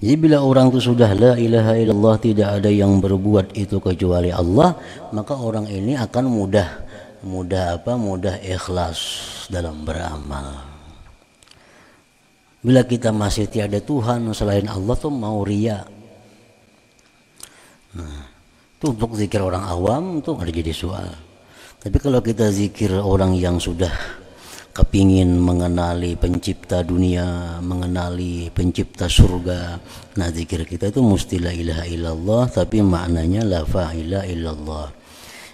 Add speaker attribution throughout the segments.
Speaker 1: Jadi bila orang itu sudah la ilaha illallah, tidak ada yang berbuat itu kecuali Allah, maka orang ini akan mudah ikhlas dalam beramal. Bila kita masih tiada Tuhan selain Allah tuh mau riya. Nah, itu untuk zikir orang awam tuh ada jadi soal. Tapi kalau kita zikir orang yang sudah kepingin mengenali pencipta dunia, mengenali pencipta surga, nah zikir kita itu mesti la ilaha illallah, tapi maknanya la fa'ila illallah.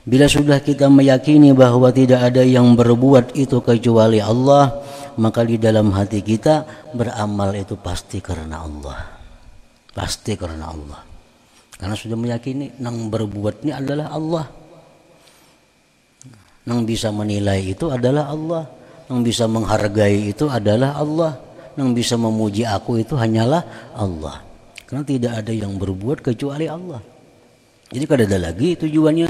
Speaker 1: Bila sudah kita meyakini bahwa tidak ada yang berbuat itu kecuali Allah, maka di dalam hati kita beramal itu pasti karena Allah. Pasti karena Allah. Karena sudah meyakini nang berbuat ini adalah Allah. Nang bisa menilai itu adalah Allah. Nang bisa menghargai itu adalah Allah. Nang bisa memuji aku itu hanyalah Allah. Karena tidak ada yang berbuat kecuali Allah. Jadi kada ada lagi tujuannya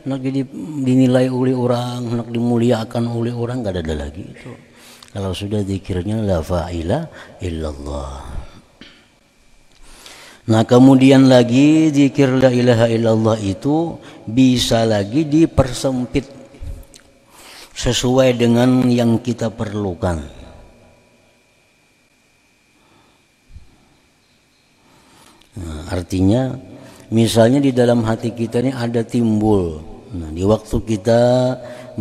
Speaker 1: nak jadi dinilai oleh orang, nak dimuliakan oleh orang, kada ada lagi itu. Kalau sudah zikirnya la fa'ila illallah. Nah kemudian lagi zikir la ilaha illallah itu bisa lagi dipersempit sesuai dengan yang kita perlukan. Nah, artinya misalnya di dalam hati kita ini ada timbul. Nah, di waktu kita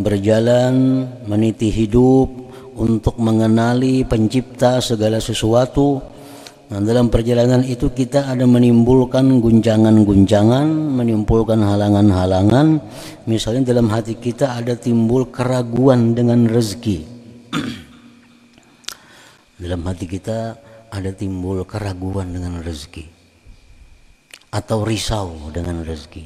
Speaker 1: berjalan meniti hidup untuk mengenali pencipta segala sesuatu, nah, dalam perjalanan itu kita ada menimbulkan guncangan-guncangan, menimbulkan halangan-halangan. Misalnya dalam hati kita ada timbul keraguan dengan rezeki. Dalam hati kita ada timbul keraguan dengan rezeki atau risau dengan rezeki.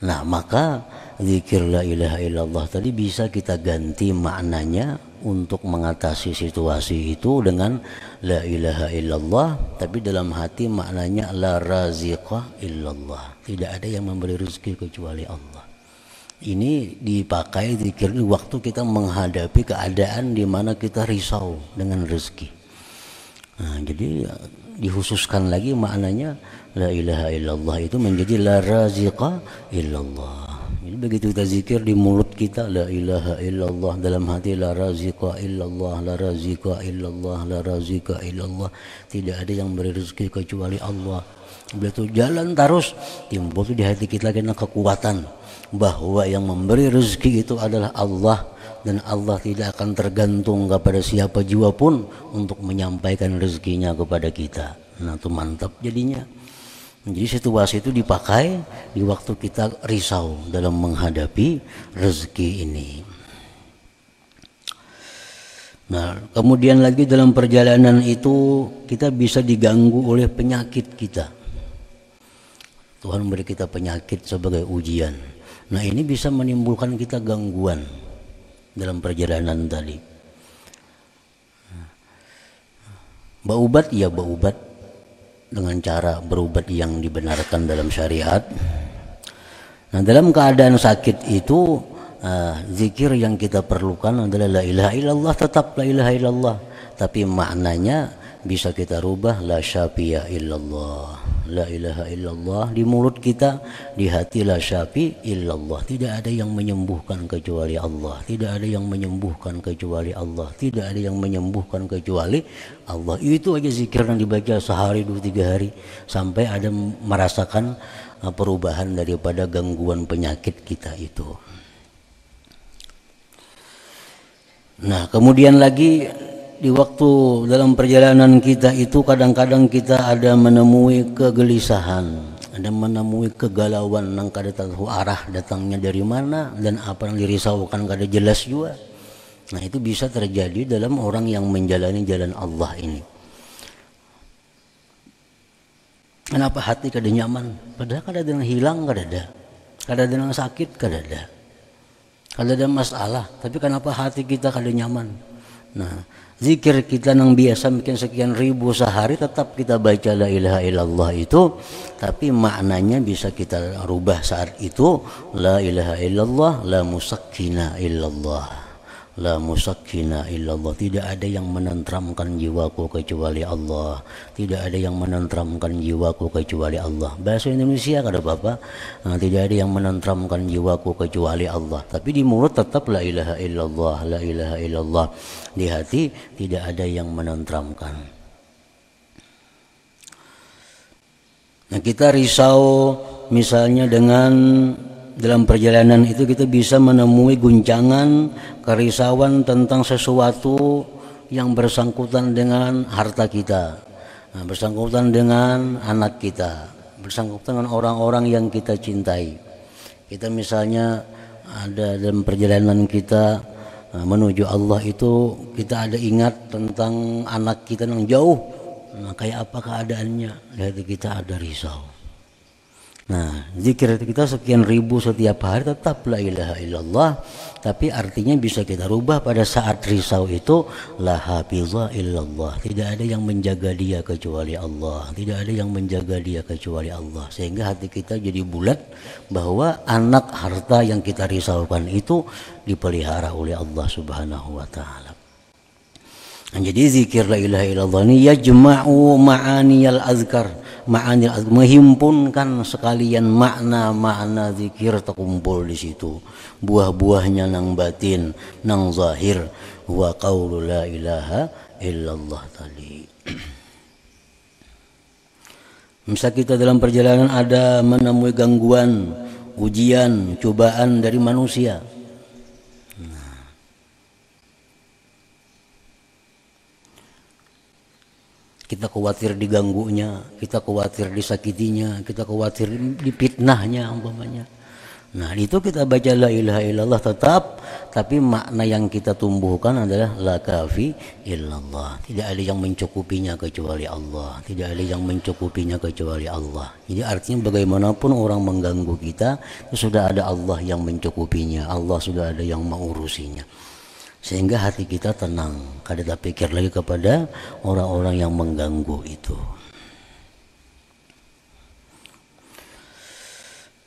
Speaker 1: Nah, maka zikir la ilaha illallah tadi bisa kita ganti maknanya untuk mengatasi situasi itu dengan la ilaha illallah, tapi dalam hati maknanya la raziqa illallah. Tidak ada yang memberi rezeki kecuali Allah. Ini dipakai zikir di waktu kita menghadapi keadaan di mana kita risau dengan rezeki. Nah, jadi dikhususkan lagi maknanya la ilaha illallah itu menjadi la raziqa illallah. Jadi begitu kita zikir di mulut kita la ilaha illallah, dalam hati la raziqa illallah, la raziqa illallah, la raziqa illallah, tidak ada yang beri rezeki kecuali Allah. Bila itu jalan terus, timbul di hati kita kena kekuatan bahwa yang memberi rezeki itu adalah Allah, dan Allah tidak akan tergantung kepada siapa jua pun untuk menyampaikan rezekinya kepada kita. Nah, itu mantap jadinya. Jadi situasi itu dipakai di waktu kita risau dalam menghadapi rezeki ini. Nah, kemudian lagi dalam perjalanan itu kita bisa diganggu oleh penyakit kita. Tuhan memberi kita penyakit sebagai ujian. Nah, ini bisa menimbulkan kita gangguan dalam perjalanan tadi. Berobat, ya berobat dengan cara berobat yang dibenarkan dalam syariat. Nah, dalam keadaan sakit itu zikir yang kita perlukan adalah la ilaha illallah, tetap la ilaha illallah, tapi maknanya bisa kita rubah la syafiya illallah. La ilaha illallah di mulut kita, di hati la syafi illallah. Tidak ada yang menyembuhkan kecuali Allah. Tidak ada yang menyembuhkan kecuali Allah. Tidak ada yang menyembuhkan kecuali Allah. Itu aja zikir yang dibaca sehari, 2-3 hari sampai ada merasakan perubahan daripada gangguan penyakit kita itu. Nah, kemudian lagi di waktu dalam perjalanan kita itu kadang-kadang kita ada menemui kegelisahan, ada menemui kegalauan yang kada tahu arah datangnya dari mana dan apa yang dirisaukan kada jelas juga. Nah, itu bisa terjadi dalam orang yang menjalani jalan Allah ini. Kenapa hati kada nyaman? Padahal kada ada yang hilang, kada ada. Kada ada yang sakit, kada ada. Kada ada masalah, tapi kenapa hati kita kada nyaman? Nah, zikir kita yang biasa mungkin sekian ribu sehari tetap kita baca la ilaha illallah itu, tapi maknanya bisa kita rubah saat itu la ilaha illallah la musakkina illallah, la musakkina illallah. Tidak ada yang menenteramkan jiwaku kecuali Allah. Tidak ada yang menenteramkan jiwaku kecuali Allah. Bahasa Indonesia kata Bapak, tidak ada yang menenteramkan jiwaku kecuali Allah. Tapi di mulut tetap la ilaha illallah, la ilaha illallah. Di hati tidak ada yang menenteramkan. Nah, kita risau misalnya dengan dalam perjalanan itu kita bisa menemui guncangan, kerisauan tentang sesuatu yang bersangkutan dengan harta kita, bersangkutan dengan anak kita, bersangkutan dengan orang-orang yang kita cintai. Kita misalnya ada dalam perjalanan kita menuju Allah itu, kita ada ingat tentang anak kita yang jauh, kayak apa keadaannya, dari kita ada risau. Nah, zikir kita sekian ribu setiap hari tetap la ilaha illallah, tapi artinya bisa kita rubah pada saat risau itu la hafiza illallah. Tidak ada yang menjaga dia kecuali Allah. Tidak ada yang menjaga dia kecuali Allah. Sehingga hati kita jadi bulat bahwa anak harta yang kita risaukan itu dipelihara oleh Allah Subhanahu wa taala. Nah, jadi zikir la ilaha illallah ini yajma'u ma'aniyal azkar, ma'aniyal azkar, menghimpunkan sekalian makna-makna zikir terkumpul di situ. Buah-buahnya nang batin, nang zahir, wa qaulu la ilaha illallah tadi. Misal kita dalam perjalanan ada menemui gangguan, ujian, cobaan dari manusia. Kita khawatir diganggunya, kita khawatir disakitinya, kita khawatir dipitnahnya umpamanya. Nah, itu kita baca la ilaha illallah tetap, tapi makna yang kita tumbuhkan adalah la kafi illallah. Tidak ada yang mencukupinya kecuali Allah. Tidak ada yang mencukupinya kecuali Allah. Jadi artinya bagaimanapun orang mengganggu kita, sudah ada Allah yang mencukupinya. Allah sudah ada yang mengurusinya. Sehingga hati kita tenang, kada tak pikir lagi kepada orang-orang yang mengganggu itu.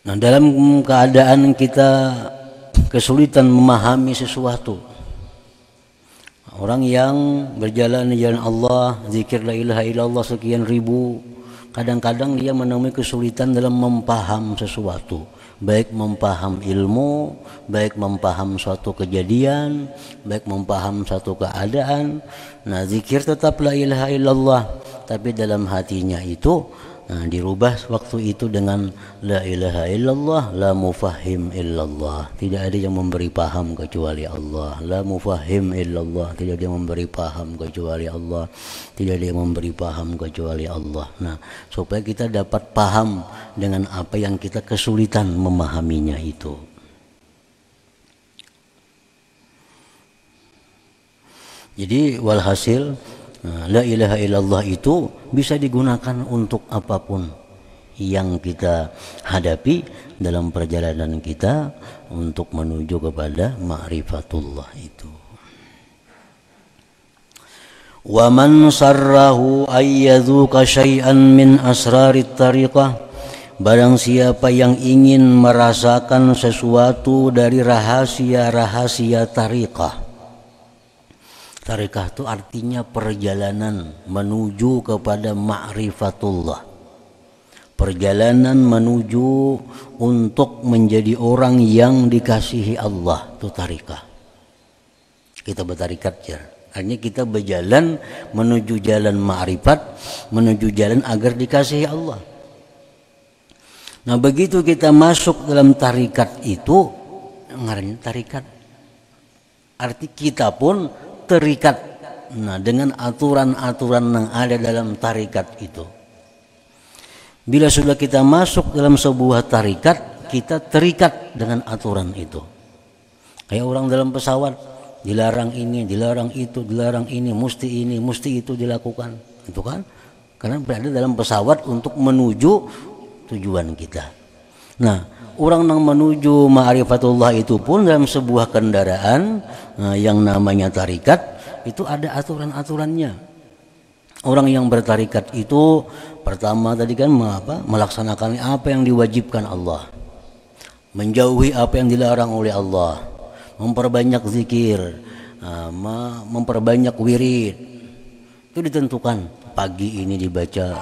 Speaker 1: Nah, dalam keadaan kita kesulitan memahami sesuatu, orang yang berjalan di jalan Allah, zikir la ilaha illallah sekian ribu, kadang-kadang dia menemui kesulitan dalam mempaham sesuatu, baik mempaham ilmu, baik mempaham suatu kejadian, baik mempaham suatu keadaan. Nah, zikir tetap la ilaha illallah, tapi dalam hatinya itu dirubah waktu itu dengan la ilaha illallah la mufahhim illallah. Tidak ada yang memberi paham kecuali Allah. La mufahhim illallah, tidak ada yang memberi paham kecuali Allah. Tidak ada yang memberi paham kecuali Allah. Nah, supaya kita dapat paham dengan apa yang kita kesulitan memahaminya itu. Jadi walhasil la ilaha illallah itu bisa digunakan untuk apapun yang kita hadapi dalam perjalanan kita untuk menuju kepada ma'rifatullah itu. Wa man sarrahu ayyadzuka syai'an min asrarit tariqah, barang siapa yang ingin merasakan sesuatu dari rahasia-rahasia tariqah. Tariqah itu artinya perjalanan menuju kepada ma'rifatullah. Perjalanan menuju untuk menjadi orang yang dikasihi Allah, itu tariqah. Kita bertarikat ya. Artinya kita berjalan menuju jalan ma'rifat, menuju jalan agar dikasihi Allah. Nah, begitu kita masuk dalam tarikat itu, ngarannya tarikat. Arti kita pun terikat dengan aturan-aturan yang ada dalam tarikat itu. Bila sudah kita masuk dalam sebuah tarikat, kita terikat dengan aturan itu. Kayak orang dalam pesawat, dilarang ini, dilarang itu, dilarang ini, mesti itu dilakukan. Itu kan? Karena berada dalam pesawat untuk menuju tujuan kita. Nah, orang yang menuju ma'rifatullah itu pun dalam sebuah kendaraan yang namanya tarikat itu ada aturan-aturannya. Orang yang bertarikat itu pertama tadi kan melaksanakan apa yang diwajibkan Allah, menjauhi apa yang dilarang oleh Allah, memperbanyak zikir, memperbanyak wirid. Itu ditentukan, pagi ini dibaca,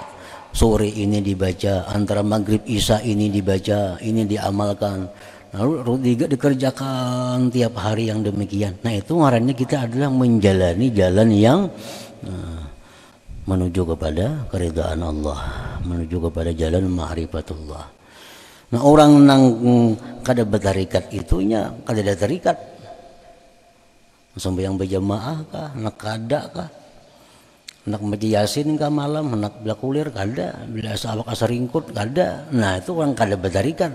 Speaker 1: sore ini dibaca, antara maghrib isya ini dibaca, ini diamalkan, lalu dikerjakan tiap hari yang demikian. Nah itu ngarannya kita adalah menjalani jalan yang menuju kepada keridhaan Allah, menuju kepada jalan ma'rifatullah. Nah orang nang kada bertarikat itunya kada ada tarikat. Sampai yang berjamaah kah, nak kada kah, nak baca yasin kah malam, nak belakulir kada, bila sabak asaringkut kada. Nah itu orang kada bertarikat.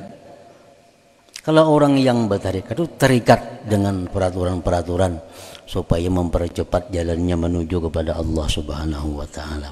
Speaker 1: Kalau orang yang bertarikat itu terikat dengan peraturan-peraturan supaya mempercepat jalannya menuju kepada Allah Subhanahu wa taala.